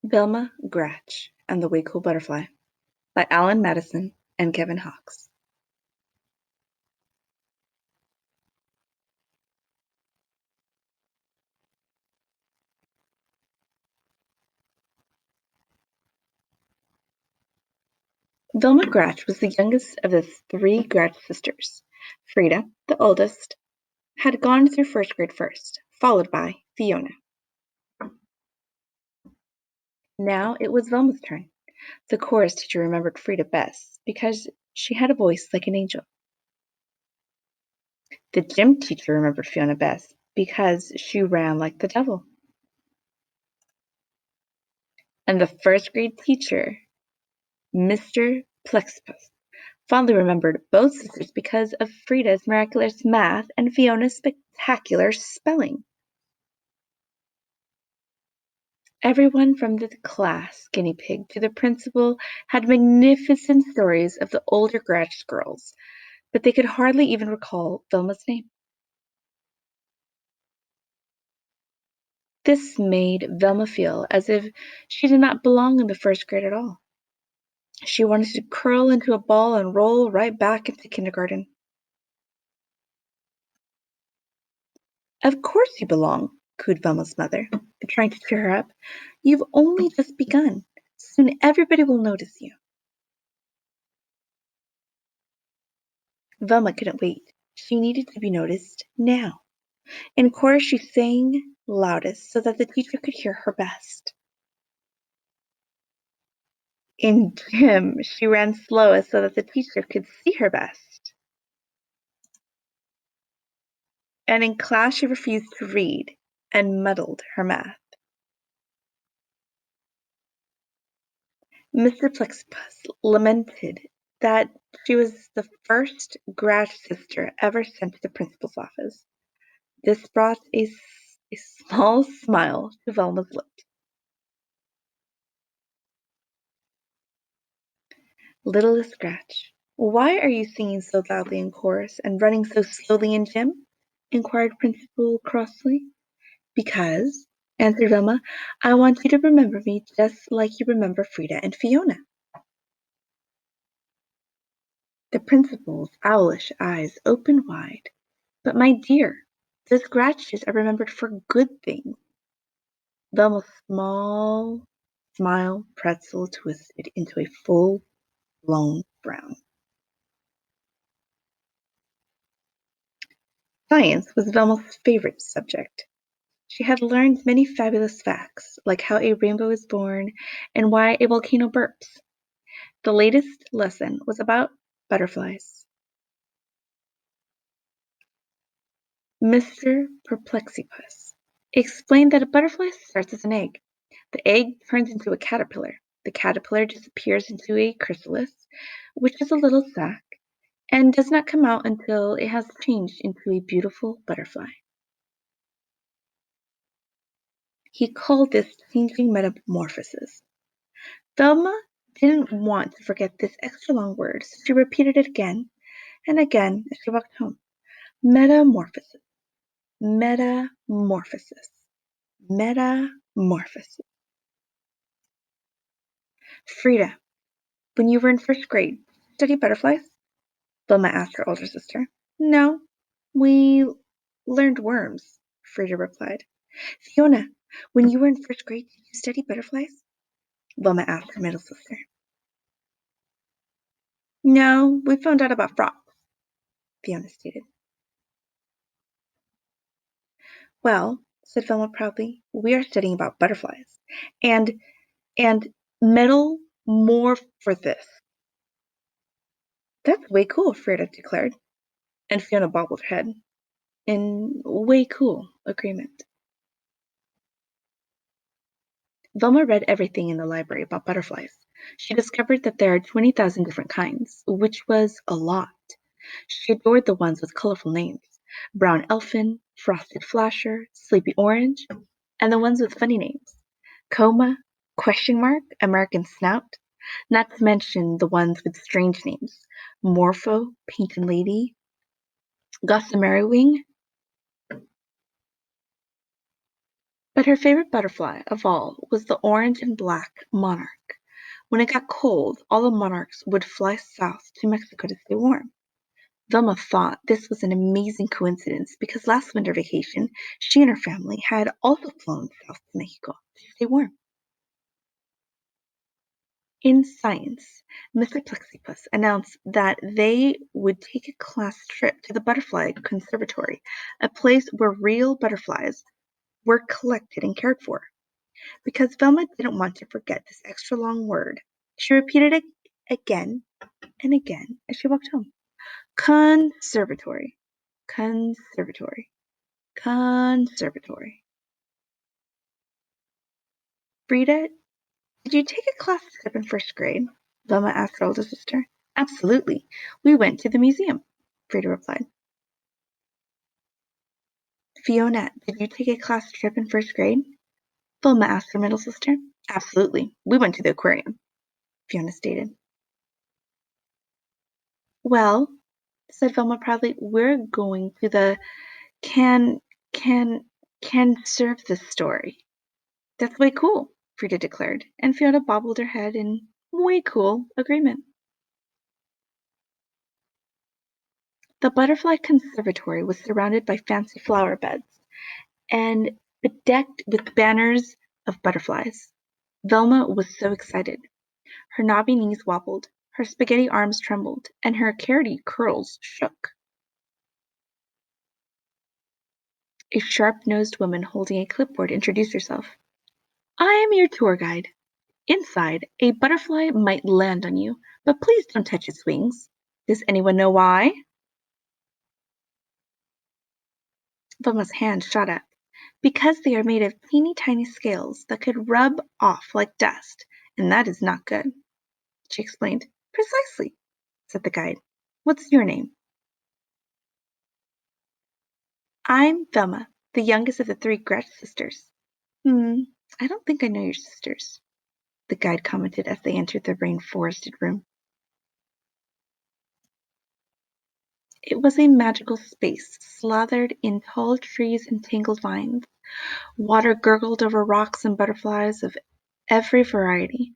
Velma, Gratch, and the Way Cool Butterfly by Alan Madison and Kevin Hawkes. Velma Gratch was the youngest of the three Gratch sisters. Frida, the oldest, had gone through first grade first, followed by Fiona. Now it was Velma's turn. The chorus teacher remembered Frida best because she had a voice like an angel. The gym teacher remembered Fiona best because she ran like the devil. And the first grade teacher, Mr. Plexipus, fondly remembered both sisters because of Frida's miraculous math and Fiona's spectacular spelling. Everyone from the class guinea pig to the principal had magnificent stories of the older Gratch girls, but they could hardly even recall Velma's name. This made Velma feel as if she did not belong in the first grade at all. She wanted to curl into a ball and roll right back into kindergarten. Of course you belong, cooed Velma's mother, trying to cheer her up. You've only just begun. Soon everybody will notice you. Velma couldn't wait. She needed to be noticed now. In chorus she sang loudest so that the teacher could hear her best. In gym she ran slowest so that the teacher could see her best. And in class she refused to read and muddled her math. Mr. Plexipus lamented that she was the first Gratch sister ever sent to the principal's office. This brought a small smile to Velma's lips. Littlest Gratch, why are you singing so loudly in chorus and running so slowly in gym? Inquired Principal crossly. Because, answered Velma, I want you to remember me just like you remember Frida and Fiona. The principal's owlish eyes opened wide. But my dear, those Gratches are remembered for good things. Velma's small smile pretzel twisted into a full-blown frown. Science was Velma's favorite subject. She had learned many fabulous facts, like how a rainbow is born and why a volcano burps. The latest lesson was about butterflies. Mr. Perplexipus explained that a butterfly starts as an egg. The egg turns into a caterpillar. The caterpillar disappears into a chrysalis, which is a little sac, and does not come out until it has changed into a beautiful butterfly. He called this changing metamorphosis. Velma didn't want to forget this extra long word, so she repeated it again and again as she walked home. Metamorphosis, metamorphosis, metamorphosis. Frida, when you were in first grade, study butterflies? Velma asked her older sister. No, we learned worms, Frida replied. Fiona, when you were in first grade, did you study butterflies? Velma asked her middle sister. No, we found out about frogs, Fiona stated. Well, said Velma proudly, we are studying about butterflies. And metamorphosis. That's way cool, Frida declared. And Fiona bobbled her head in way cool agreement. Velma read everything in the library about butterflies. She discovered that there are 20,000 different kinds, which was a lot. She adored the ones with colorful names: brown elfin, frosted flasher, sleepy orange, and the ones with funny names: coma, question mark, American snout, not to mention the ones with strange names: morpho, painted lady, gossamer wing. But her favorite butterfly of all was the orange and black monarch. When it got cold, all the monarchs would fly south to Mexico to stay warm. Velma thought this was an amazing coincidence because last winter vacation, she and her family had also flown south to Mexico to stay warm. In science, Mr. Plexipus announced that they would take a class trip to the butterfly conservatory, a place where real butterflies were collected and cared for. Because Velma didn't want to forget this extra long word, she repeated it again and again as she walked home. Conservatory, conservatory, conservatory. Frida, did you take a class trip in first grade? Velma asked her older sister. Absolutely. We went to the museum, Frida replied. Fiona, did you take a class trip in first grade? Velma asked her middle sister. Absolutely. We went to the aquarium, Fiona stated. Well, said Velma proudly, we're going to the can can can serve this story. That's way cool, Frida declared, and Fiona bobbled her head in way cool agreement. The butterfly conservatory was surrounded by fancy flower beds and bedecked with banners of butterflies. Velma was so excited. Her knobby knees wobbled, her spaghetti arms trembled, and her carroty curls shook. A sharp-nosed woman holding a clipboard introduced herself. I am your tour guide. Inside, a butterfly might land on you, but please don't touch its wings. Does anyone know why? Velma's hand shot up. Because they are made of teeny tiny scales that could rub off like dust, and that is not good, she explained. Precisely, said the guide. What's your name? I'm Velma, the youngest of the three Gratch sisters. I don't think I know your sisters, the guide commented as they entered the rain-forested room. It was a magical space, slathered in tall trees and tangled vines. Water gurgled over rocks and butterflies of every variety.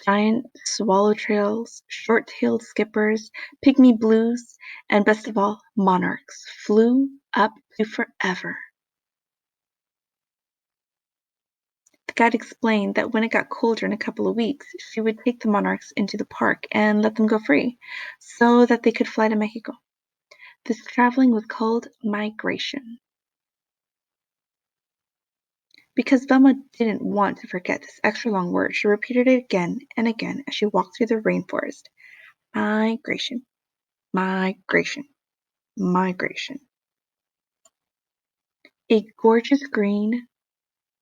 Giant swallowtails, short-tailed skippers, pygmy blues, and best of all, monarchs flew up to forever. The guide explained that when it got colder in a couple of weeks, she would take the monarchs into the park and let them go free, so that they could fly to Mexico. This traveling was called migration. Because Velma didn't want to forget this extra long word, she repeated it again and again as she walked through the rainforest. Migration, migration, migration. A gorgeous green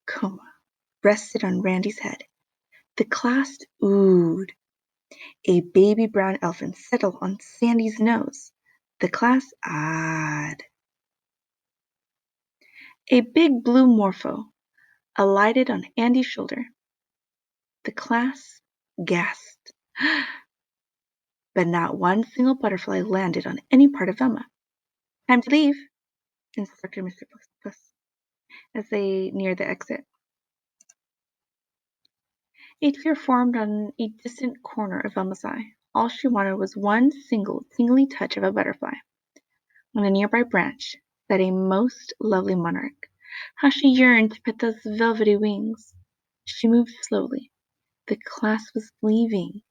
coma rested on Randy's head. The class oohed. A baby brown elephant settled on Sandy's nose. The class ahed. A big blue morpho alighted on Andy's shoulder. The class gasped. But not one single butterfly landed on any part of Velma. Time to leave, instructed Mr. Puss as they neared the exit. A tear formed on a distant corner of Velma's eye. All she wanted was one single tingly touch of a butterfly. On a nearby branch sat a most lovely monarch. How she yearned to pet those velvety wings! She moved slowly. The class was leaving.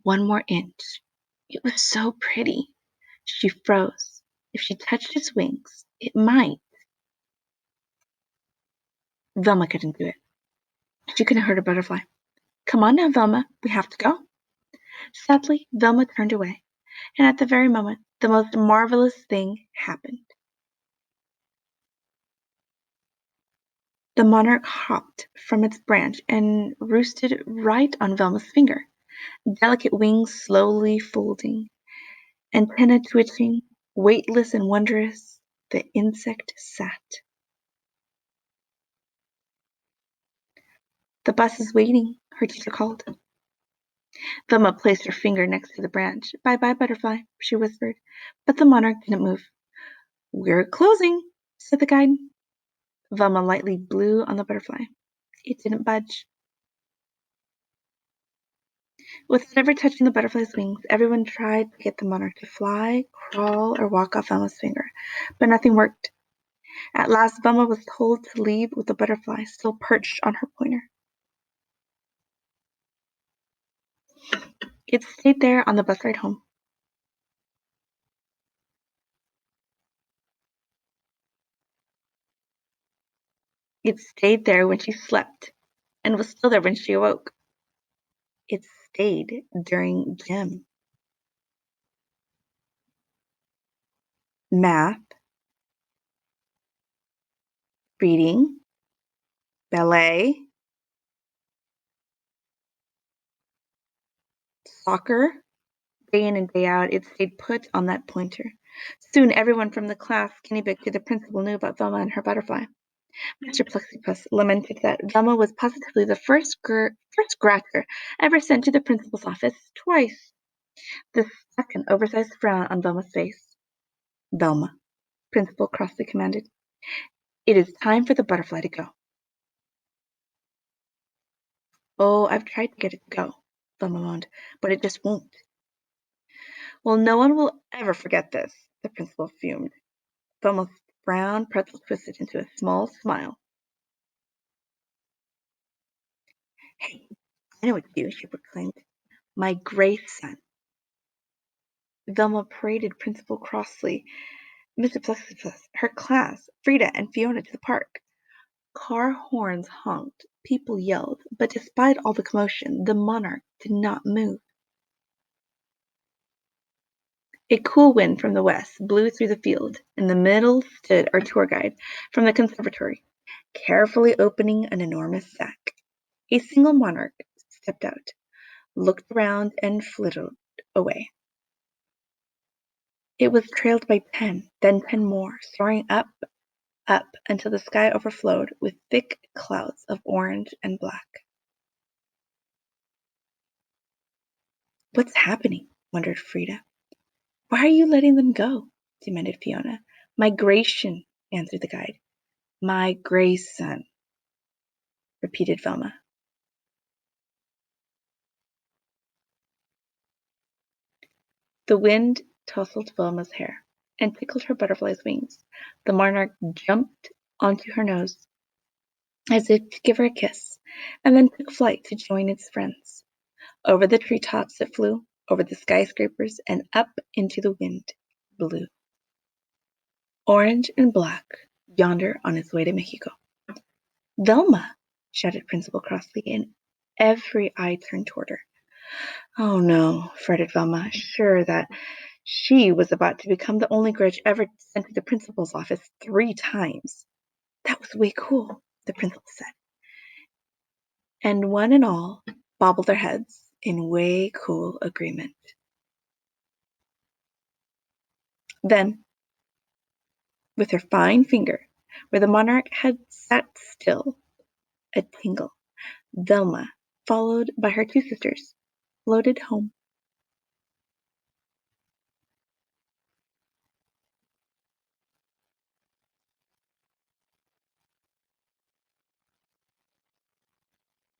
One more inch. It was so pretty. She froze. If she touched its wings, it might. Velma couldn't do it. She couldn't hurt a butterfly. Come on now, Velma. We have to go. Sadly, Velma turned away, and at the very moment, the most marvelous thing happened. The monarch hopped from its branch and roosted right on Velma's finger, delicate wings slowly folding, antenna twitching, weightless and wondrous, the insect sat. The bus is waiting, her teacher called. Velma placed her finger next to the branch. Bye-bye, butterfly, she whispered, but the monarch didn't move. We're closing, said the guide. Velma lightly blew on the butterfly. It didn't budge. Without ever touching the butterfly's wings, everyone tried to get the monarch to fly, crawl, or walk off Velma's finger, but nothing worked. At last, Velma was told to leave with the butterfly still perched on her pointer. It stayed there on the bus ride home. It stayed there when she slept, and was still there when she awoke. It stayed during gym, math, reading, ballet, soccer. Day in and day out, it stayed put on that pointer. Soon everyone from the class, guinea pig to the principal, knew about Velma and her butterfly. Mr. Plexipus lamented that Velma was positively the first scratcher ever sent to the principal's office twice. The second oversized frown on Velma's face. Velma, principal crossly commanded, it is time for the butterfly to go. Oh, I've tried to get it to go, Velma moaned, but it just won't. Well, no one will ever forget this, the principal fumed. Velma's brown pretzel twisted into a small smile. Hey, I know what to do, she proclaimed. My gray son. Velma paraded Principal crossly, Mr. Plexipus, her class, Frida, and Fiona to the park. Car horns honked, people yelled, but despite all the commotion, the monarch did not move. A cool wind from the west blew through the field. In the middle stood our tour guide from the conservatory, carefully opening an enormous sack. A single monarch stepped out, looked around, and flitted away. It was trailed by 10, then 10 more, soaring up, up, until the sky overflowed with thick clouds of orange and black. What's happening? Wondered Frida. Why are you letting them go? Demanded Fiona. Migration, answered the guide. My gray son, repeated Velma. The wind tousled Velma's hair and tickled her butterfly's wings. The monarch jumped onto her nose as if to give her a kiss, and then took flight to join its friends. Over the treetops it flew, over the skyscrapers, and up into the wind blew. Orange and black, yonder on its way to Mexico. Velma, shouted Principal crossly, and every eye turned toward her. Oh no, fretted Velma, sure that she was about to become the only Gratch ever sent to the principal's office 3 times. That was way cool, the principal said. And one and all bobbled their heads in way cool agreement. Then, with her fine finger, where the monarch had sat still, a tingle, Velma, followed by her 2 sisters, floated home.